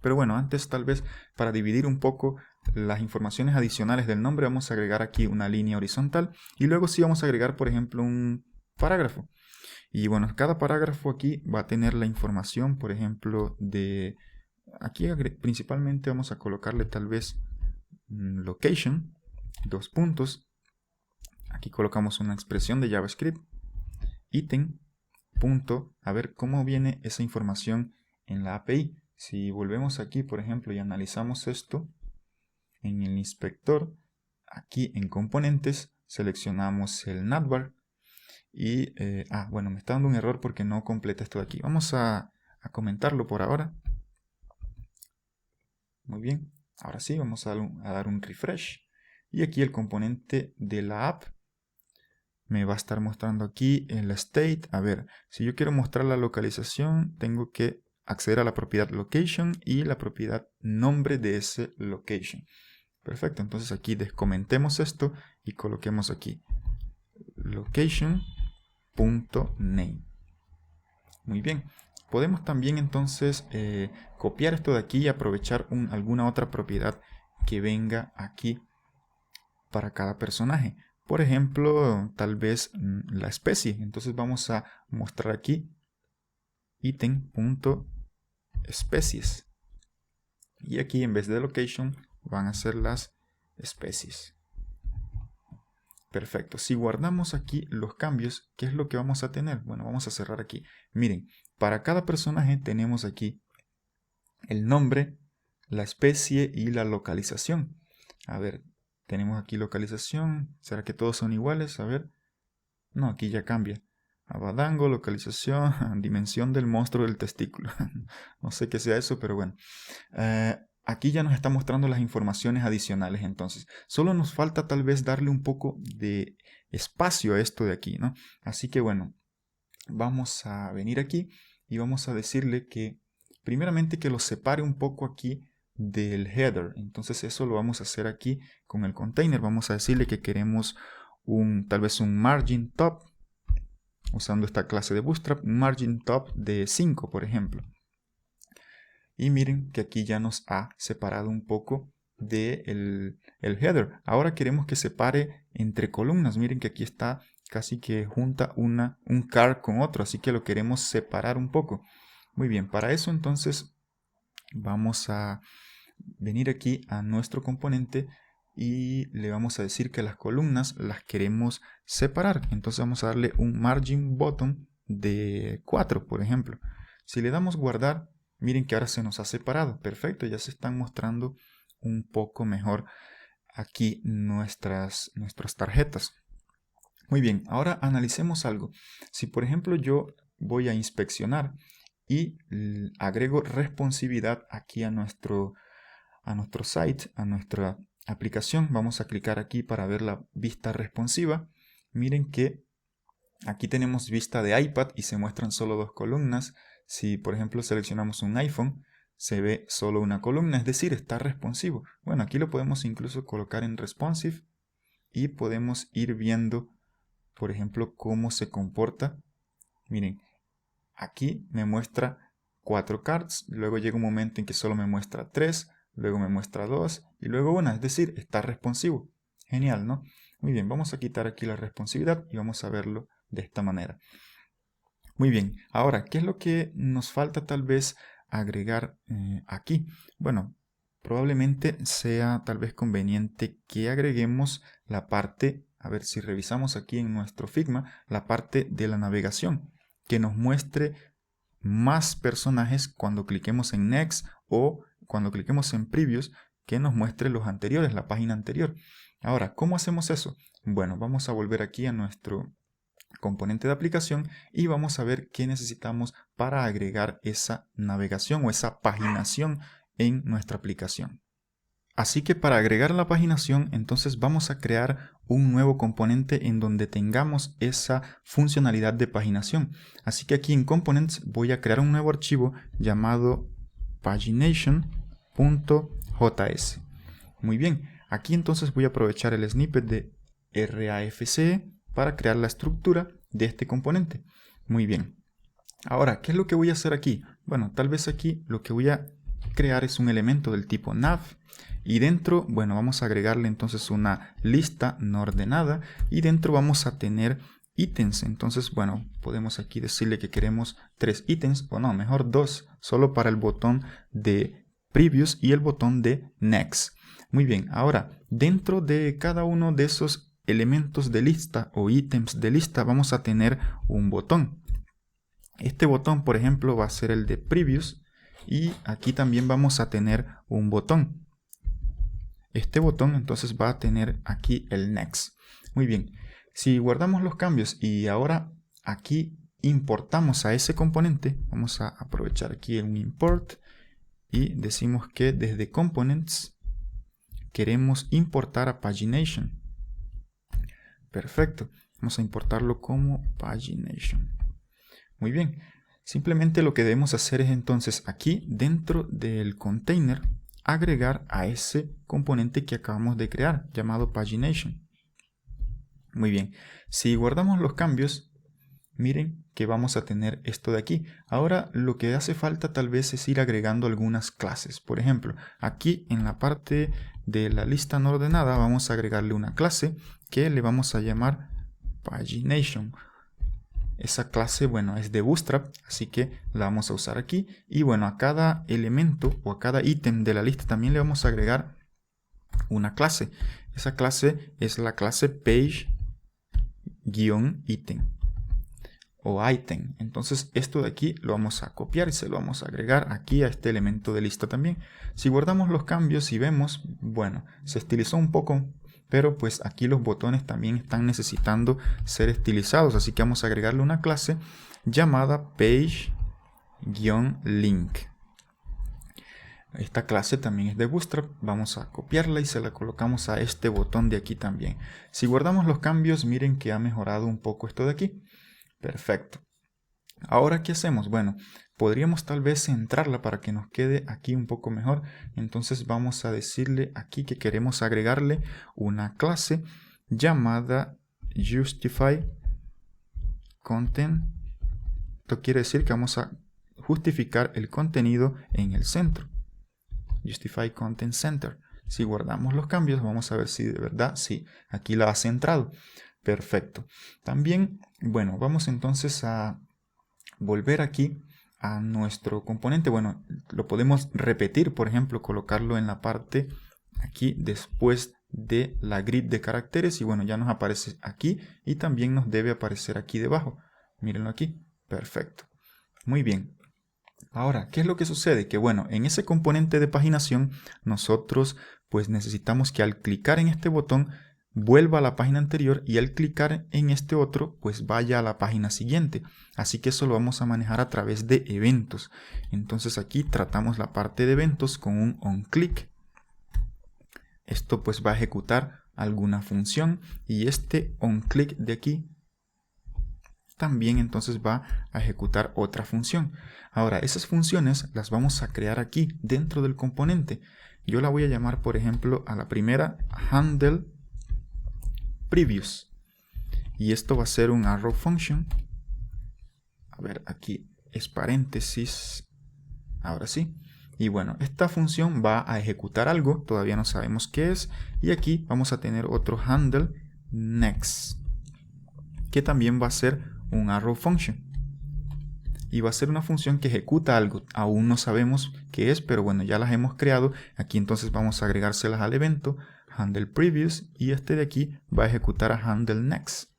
Pero bueno, antes tal vez para dividir un poco las informaciones adicionales del nombre, vamos a agregar aquí una línea horizontal y luego sí vamos a agregar, por ejemplo, un parágrafo. Y bueno, cada parágrafo aquí va a tener la información, por ejemplo, de... Aquí principalmente vamos a colocarle tal vez location, 2 puntos. Aquí colocamos una expresión de JavaScript, ítem, punto, a ver cómo viene esa información en la API. Si volvemos aquí, por ejemplo, y analizamos esto, en el inspector, aquí en componentes, seleccionamos el navbar y, bueno, me está dando un error porque no completa esto de aquí. Vamos a comentarlo por ahora. Muy bien, ahora sí, vamos a dar un refresh. Y aquí el componente de la app me va a estar mostrando aquí el state. A ver, si yo quiero mostrar la localización, tengo que acceder a la propiedad location y la propiedad nombre de ese location. Perfecto, entonces aquí descomentemos esto y coloquemos aquí location.name. Muy bien, podemos también entonces copiar esto de aquí y aprovechar alguna otra propiedad que venga aquí para cada personaje. Por ejemplo, tal vez la especie. Entonces vamos a mostrar aquí item.especies. Y aquí en vez de location van a ser las especies. Perfecto. Si guardamos aquí los cambios, ¿qué es lo que vamos a tener? Bueno, vamos a cerrar aquí. Miren, para cada personaje tenemos aquí el nombre, la especie y la localización. A ver, tenemos aquí localización. ¿Será que todos son iguales? A ver. No, aquí ya cambia. Abadango, localización, dimensión del monstruo del testículo. No sé qué sea eso, pero bueno. Aquí ya nos está mostrando las informaciones adicionales entonces. Solo nos falta tal vez darle un poco de espacio a esto de aquí, ¿no? Así que bueno, vamos a venir aquí y vamos a decirle que primeramente que lo separe un poco aquí del header. Entonces eso lo vamos a hacer aquí con el container. Vamos a decirle que queremos tal vez un margin top, usando esta clase de Bootstrap, un margin top de 5, por ejemplo. Y miren que aquí ya nos ha separado un poco del header. Ahora queremos que separe entre columnas. Miren que aquí está casi que junta un car con otro, así que lo queremos separar un poco. Muy bien, para eso entonces vamos a venir aquí a nuestro componente y le vamos a decir que las columnas las queremos separar. Entonces vamos a darle un margin bottom de 4, por ejemplo. Si le damos guardar, miren que ahora se nos ha separado. Perfecto, ya se están mostrando un poco mejor aquí nuestras tarjetas. Muy bien, ahora analicemos algo. Si por ejemplo yo voy a inspeccionar y agrego responsividad aquí a nuestro site, a nuestra aplicación, vamos a clicar aquí para ver la vista responsiva. Miren que aquí tenemos vista de iPad y se muestran solo 2 columnas. Si por ejemplo seleccionamos un iPhone, se ve solo una columna, es decir, está responsivo. Bueno, aquí lo podemos incluso colocar en responsive y podemos ir viendo, por ejemplo, cómo se comporta. Miren, aquí me muestra 4 cards, luego llega un momento en que solo me muestra 3, luego me muestra 2 y luego 1, es decir, está responsivo. Genial, ¿no? Muy bien, vamos a quitar aquí la responsividad y vamos a verlo de esta manera. Muy bien, ahora, ¿qué es lo que nos falta tal vez agregar aquí? Bueno, probablemente sea tal vez conveniente que agreguemos la parte, a ver si revisamos aquí en nuestro Figma, la parte de la navegación, que nos muestre más personajes cuando cliquemos en Next o cuando cliquemos en Previews, que nos muestre los anteriores, la página anterior. Ahora, ¿cómo hacemos eso? Bueno, vamos a volver aquí a nuestro componente de aplicación y vamos a ver qué necesitamos para agregar esa navegación o esa paginación en nuestra aplicación. Así que para agregar la paginación, entonces vamos a crear un nuevo componente en donde tengamos esa funcionalidad de paginación. Así que aquí en Components voy a crear un nuevo archivo llamado pagination.js. Muy bien, aquí entonces voy a aprovechar el snippet de RAFC para crear la estructura de este componente. Muy bien. Ahora, ¿qué es lo que voy a hacer aquí? Bueno, tal vez aquí lo que voy a crear es un elemento del tipo nav. Y dentro, bueno, vamos a agregarle entonces una lista no ordenada. Y dentro vamos a tener ítems. Entonces, bueno, podemos aquí decirle que queremos 3 ítems, o no, mejor 2, solo para el botón de Previous y el botón de Next. Muy bien, ahora, dentro de cada uno de esos elementos de lista o ítems de lista vamos a tener un botón. Este botón, por ejemplo, va a ser el de Previous y aquí también vamos a tener un botón. Este botón entonces va a tener aquí el Next. Muy bien, si guardamos los cambios y ahora aquí importamos a ese componente, vamos a aprovechar aquí un import y decimos que desde Components queremos importar a Pagination. Perfecto, vamos a importarlo como Pagination. Muy bien, simplemente lo que debemos hacer es entonces aquí dentro del container agregar a ese componente que acabamos de crear llamado Pagination. Muy bien, si guardamos los cambios, miren que vamos a tener esto de aquí. Ahora lo que hace falta tal vez es ir agregando algunas clases. Por ejemplo, aquí en la parte de la lista no ordenada vamos a agregarle una clase que le vamos a llamar Pagination. Esa clase, bueno, es de Bootstrap, así que la vamos a usar aquí. Y bueno, a cada elemento o a cada ítem de la lista también le vamos a agregar una clase. Esa clase es la clase page-item o item. Entonces esto de aquí lo vamos a copiar y se lo vamos a agregar aquí a este elemento de lista también. Si guardamos los cambios y vemos, bueno, se estilizó un poco, pero pues aquí los botones también están necesitando ser estilizados, así que vamos a agregarle una clase llamada page-link. Esta clase también es de Bootstrap, vamos a copiarla y se la colocamos a este botón de aquí también. Si guardamos los cambios, miren que ha mejorado un poco esto de aquí. Perfecto. Ahora, ¿qué hacemos? Bueno, podríamos tal vez centrarla para que nos quede aquí un poco mejor. Entonces vamos a decirle aquí que queremos agregarle una clase llamada justify content. Esto quiere decir que vamos a justificar el contenido en el centro. Justify content center. Si guardamos los cambios, vamos a ver si de verdad, sí, aquí la ha centrado. Perfecto. También, bueno, vamos entonces a volver aquí a nuestro componente. Bueno, lo podemos repetir, por ejemplo, colocarlo en la parte aquí después de la grid de caracteres y bueno, ya nos aparece aquí y también nos debe aparecer aquí debajo. Mírenlo aquí. Perfecto. Muy bien. Ahora, ¿qué es lo que sucede? Que bueno, en ese componente de paginación nosotros pues necesitamos que al clicar en este botón vuelva a la página anterior y al clicar en este otro pues vaya a la página siguiente. Así que eso lo vamos a manejar a través de eventos. Entonces aquí tratamos la parte de eventos con un onClick. Esto pues va a ejecutar alguna función y este onClick de aquí también entonces va a ejecutar otra función. Ahora esas funciones las vamos a crear aquí dentro del componente. Yo la voy a llamar por ejemplo a la primera handle previous y esto va a ser un arrow function. A ver, aquí es paréntesis, ahora sí. Y bueno, esta función va a ejecutar algo, todavía no sabemos qué es, y aquí vamos a tener otro handle next que también va a ser un arrow function y va a ser una función que ejecuta algo. Aún no sabemos qué es, pero bueno, ya las hemos creado. Aquí entonces vamos a agregárselas al evento handle previous y este de aquí va a ejecutar a handle next.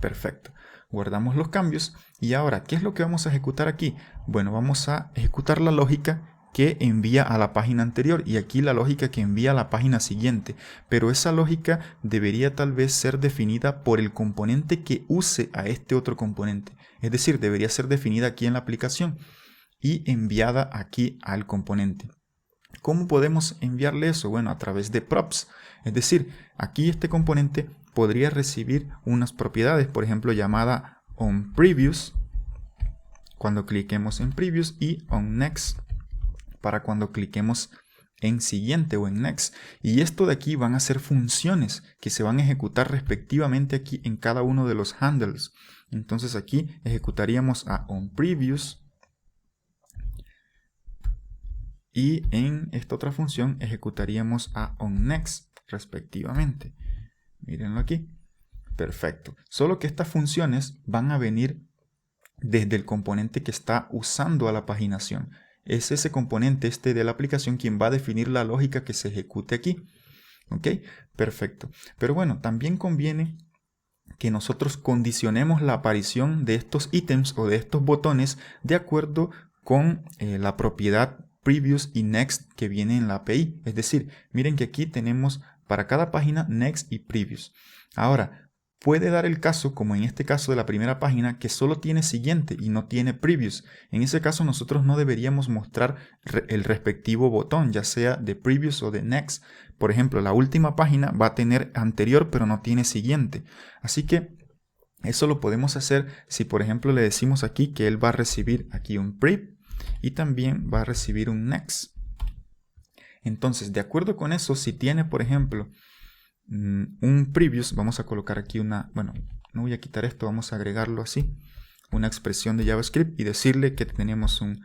Perfecto. Guardamos los cambios y ahora, ¿qué es lo que vamos a ejecutar aquí? Bueno, vamos a ejecutar la lógica que envía a la página anterior y aquí la lógica que envía a la página siguiente, pero esa lógica debería tal vez ser definida por el componente que use a este otro componente, es decir, debería ser definida aquí en la aplicación y enviada aquí al componente. ¿Cómo podemos enviarle eso? Bueno, a través de props, es decir, aquí este componente podría recibir unas propiedades, por ejemplo llamada onPrevious cuando cliquemos en previous y onNext para cuando cliquemos en siguiente o en next. Y esto de aquí van a ser funciones que se van a ejecutar respectivamente aquí en cada uno de los handles. Entonces aquí ejecutaríamos a onPrevious y en esta otra función ejecutaríamos a onNext respectivamente. Mírenlo aquí. Perfecto. Solo que estas funciones van a venir desde el componente que está usando a la paginación. Es ese componente de la aplicación quien va a definir la lógica que se ejecute aquí. ¿Ok? Perfecto. Pero bueno, también conviene que nosotros condicionemos la aparición de estos ítems o de estos botones de acuerdo con la propiedad previous y next que viene en la API. Es decir, miren que aquí tenemos para cada página next y previous. Ahora, puede dar el caso, como en este caso de la primera página, que solo tiene siguiente y no tiene previous. En ese caso nosotros no deberíamos mostrar el respectivo botón, ya sea de previous o de next. Por ejemplo, la última página va a tener anterior pero no tiene siguiente. Así que eso lo podemos hacer si por ejemplo le decimos aquí que él va a recibir aquí un prev y también va a recibir un next. Entonces, de acuerdo con eso, si tiene por ejemplo un previous, vamos a colocar aquí no voy a quitar esto, vamos a agregarlo así, una expresión de JavaScript y decirle que tenemos un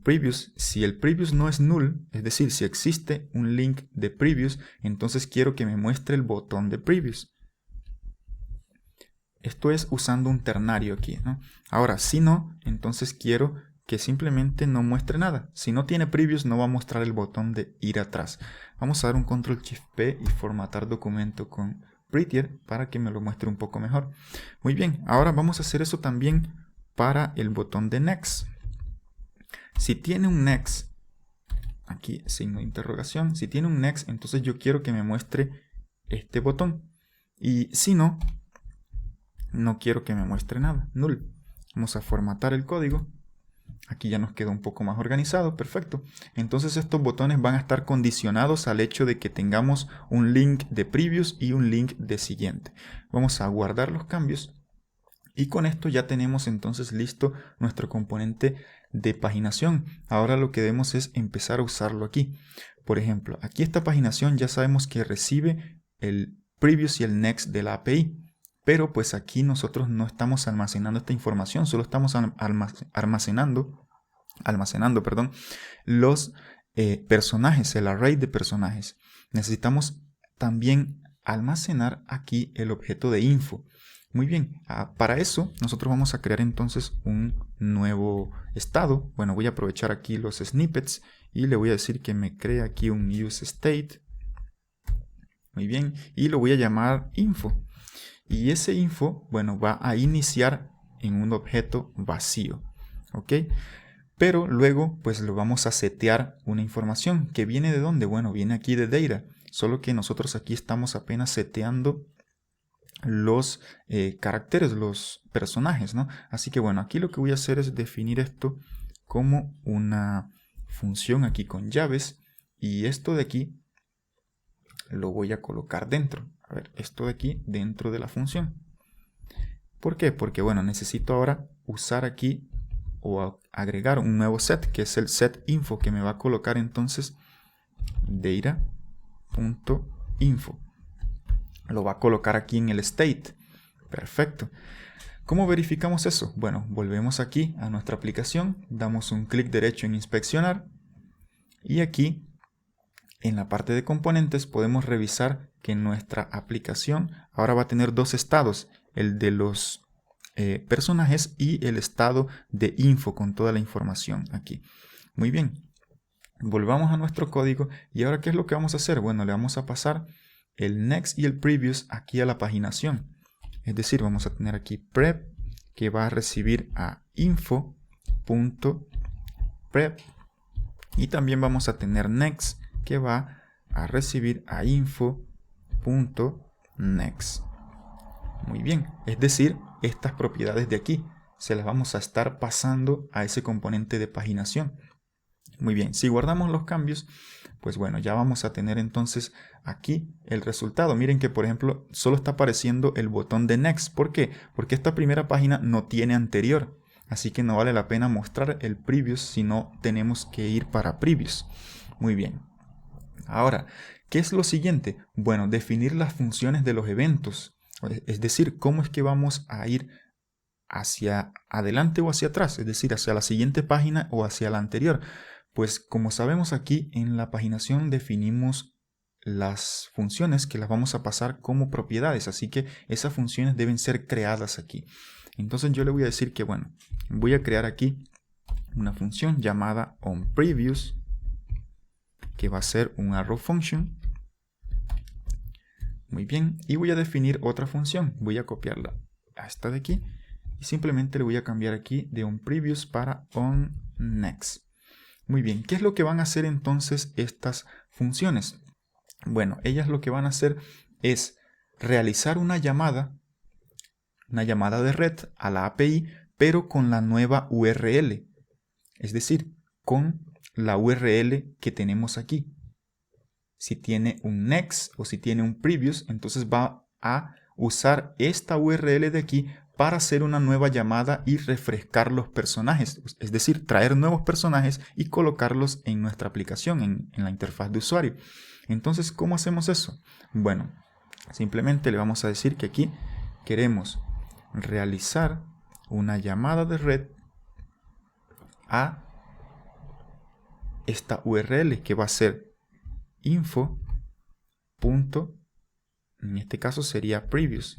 previous. Si el previous no es null, es decir, si existe un link de previous, entonces quiero que me muestre el botón de previous. Esto es usando un ternario aquí, ¿no? Ahora, si no, entonces quiero que simplemente no muestre nada. Si no tiene previous, no va a mostrar el botón de ir atrás. Vamos a dar un Ctrl+Shift+P y formatar documento con Prettier para que me lo muestre un poco mejor. Muy bien, ahora vamos a hacer eso también para el botón de Next. Si tiene un Next, aquí signo de interrogación, si tiene un Next, entonces yo quiero que me muestre este botón. Y si no, no quiero que me muestre nada, null. Vamos a formatar el código. Aquí ya nos quedó un poco más organizado, perfecto. Entonces estos botones van a estar condicionados al hecho de que tengamos un link de previous y un link de siguiente. Vamos a guardar los cambios y con esto ya tenemos entonces listo nuestro componente de paginación. Ahora lo que debemos es empezar a usarlo aquí. Por ejemplo, aquí esta paginación ya sabemos que recibe el previous y el next de la API. Pero pues aquí nosotros no estamos almacenando esta información, solo estamos almacenando los personajes, el array de personajes. Necesitamos también almacenar aquí el objeto de info. Muy bien, para eso nosotros vamos a crear entonces un nuevo estado. Bueno, voy a aprovechar aquí los snippets y le voy a decir que me cree aquí un useState. Muy bien, y lo voy a llamar info. Y ese info, bueno, va a iniciar en un objeto vacío, ¿ok? Pero luego, pues lo vamos a setear una información que viene de dónde, bueno, viene aquí de data, solo que nosotros aquí estamos apenas seteando los caracteres, los personajes, ¿no? Así que bueno, aquí lo que voy a hacer es definir esto como una función aquí con llaves y esto de aquí lo voy a colocar dentro. A ver, esto de aquí dentro de la función. ¿Por qué? Porque bueno, necesito ahora usar aquí o agregar un nuevo set, que es el set info, que me va a colocar entonces data.info. Lo va a colocar aquí en el state. Perfecto. ¿Cómo verificamos eso? Bueno, volvemos aquí a nuestra aplicación, damos un clic derecho en inspeccionar y aquí en la parte de componentes podemos revisar que nuestra aplicación ahora va a tener dos estados, el de los personajes y el estado de info con toda la información aquí. Muy bien, volvamos a nuestro código y ahora ¿qué es lo que vamos a hacer? Bueno, le vamos a pasar el next y el previous aquí a la paginación. Es decir, vamos a tener aquí prep que va a recibir a info.prep y también vamos a tener next que va a recibir a info.next. Muy bien, es decir, estas propiedades de aquí se las vamos a estar pasando a ese componente de paginación. Muy bien, si guardamos los cambios, pues bueno, ya vamos a tener entonces aquí el resultado. Miren que por ejemplo solo está apareciendo el botón de next. ¿Por qué? Porque esta primera página no tiene anterior. Así que no vale la pena mostrar el previous si no tenemos que ir para previous. Muy bien. Ahora, ¿qué es lo siguiente? Bueno, definir las funciones de los eventos. Es decir, cómo es que vamos a ir hacia adelante o hacia atrás. Es decir, hacia la siguiente página o hacia la anterior. Pues como sabemos aquí en la paginación definimos las funciones que las vamos a pasar como propiedades, así que esas funciones deben ser creadas aquí. Entonces yo le voy a decir que bueno, voy a crear aquí una función llamada onPreviews, que va a ser un arrow function. Muy bien, y voy a definir otra función. Voy a copiarla a esta de aquí y simplemente le voy a cambiar aquí de onPreviews para onNext. Muy bien, ¿qué es lo que van a hacer entonces estas funciones? Bueno, ellas lo que van a hacer es realizar una llamada de red a la API, pero con la nueva URL. Es decir, con la URL que tenemos aquí. Si tiene un next o si tiene un previous, entonces va a usar esta URL de aquí para hacer una nueva llamada y refrescar los personajes. Es decir, traer nuevos personajes y colocarlos en nuestra aplicación, en la interfaz de usuario. Entonces, ¿cómo hacemos eso? Bueno, simplemente le vamos a decir que aquí queremos realizar una llamada de red a esta URL que va a ser info. En este caso sería previous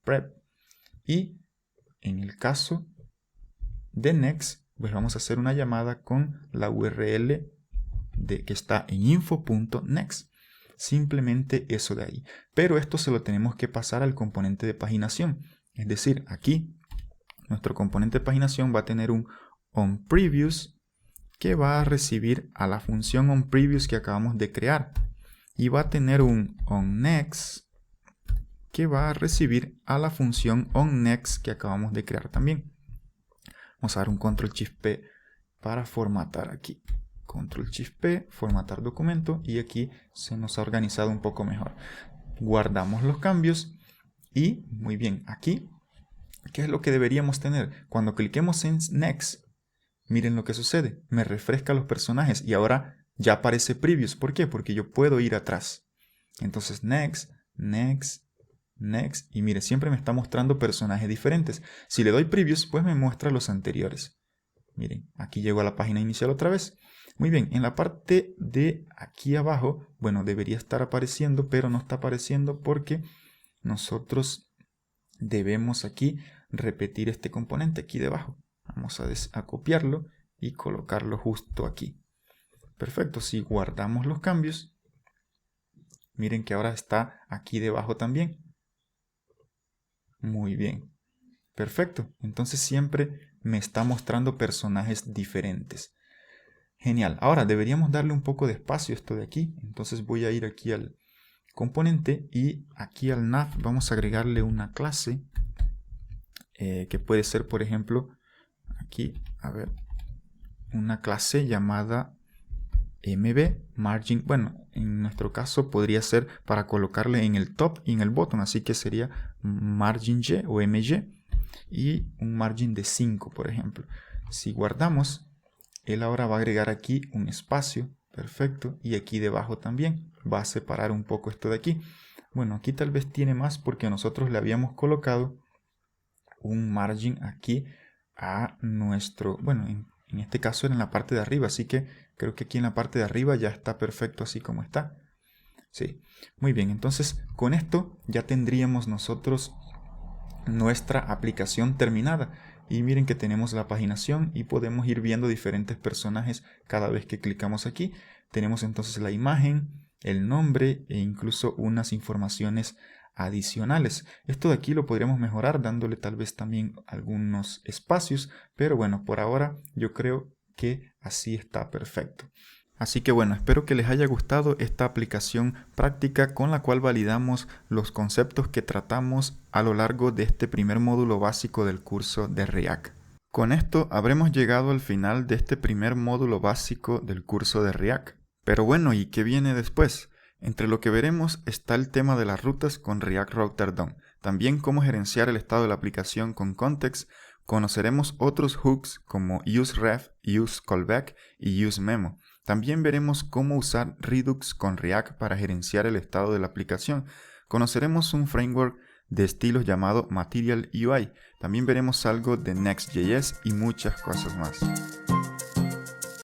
prep, y en el caso de next pues vamos a hacer una llamada con la URL que está en info.next. Simplemente eso de ahí, pero esto se lo tenemos que pasar al componente de paginación. Es decir, aquí nuestro componente de paginación va a tener un onPreviews que va a recibir a la función onPreviews que acabamos de crear, y va a tener un onNext que va a recibir a la función onNext que acabamos de crear también. Vamos a dar un Control-Shift-P para formatar aquí. Control-Shift-P, formatar documento, y aquí se nos ha organizado un poco mejor. Guardamos los cambios y muy bien, aquí, ¿qué es lo que deberíamos tener? Cuando cliquemos en Next, miren lo que sucede. Me refresca los personajes y ahora ya aparece Previous. ¿Por qué? Porque yo puedo ir atrás. Entonces Next, Next, Next, y mire, siempre me está mostrando personajes diferentes. Si le doy Previous, pues me muestra los anteriores. Miren, aquí llego a la página inicial otra vez. Muy bien, en la parte de aquí abajo, bueno, debería estar apareciendo, pero no está apareciendo porque nosotros debemos aquí repetir este componente aquí debajo. Vamos a copiarlo y colocarlo justo aquí. Perfecto, si guardamos los cambios, miren que ahora está aquí debajo también. Muy bien, perfecto. Entonces siempre me está mostrando personajes diferentes. Genial. Ahora deberíamos darle un poco de espacio a esto de aquí. Entonces voy a ir aquí al componente y aquí al nav vamos a agregarle una clase que puede ser, por ejemplo, aquí, a ver, una clase llamada mb margin. Bueno, en nuestro caso podría ser para colocarle en el top y en el bottom, así que sería margin y o mg y un margin de 5, por ejemplo. Si guardamos, él ahora va a agregar aquí un espacio, perfecto, y aquí debajo también va a separar un poco esto de aquí. Bueno, aquí tal vez tiene más porque nosotros le habíamos colocado un margin aquí a nuestro, bueno, en este caso era en la parte de arriba, así que creo que aquí en la parte de arriba ya está perfecto así como está. Sí, muy bien, entonces con esto ya tendríamos nosotros nuestra aplicación terminada. Y miren que tenemos la paginación y podemos ir viendo diferentes personajes cada vez que clicamos aquí. Tenemos entonces la imagen, el nombre e incluso unas informaciones adicionales. Esto de aquí lo podríamos mejorar dándole tal vez también algunos espacios, pero bueno, por ahora yo creo que así está perfecto. Así que bueno, espero que les haya gustado esta aplicación práctica con la cual validamos los conceptos que tratamos a lo largo de este primer módulo básico del curso de React. Con esto habremos llegado al final de este primer módulo básico del curso de React. Pero bueno, ¿y qué viene después? Entre lo que veremos está el tema de las rutas con React Router DOM, también cómo gerenciar el estado de la aplicación con context. Conoceremos otros hooks como useRef, useCallback y useMemo. También veremos cómo usar Redux con React para gerenciar el estado de la aplicación. Conoceremos un framework de estilos llamado Material UI. También veremos algo de Next.js y muchas cosas más.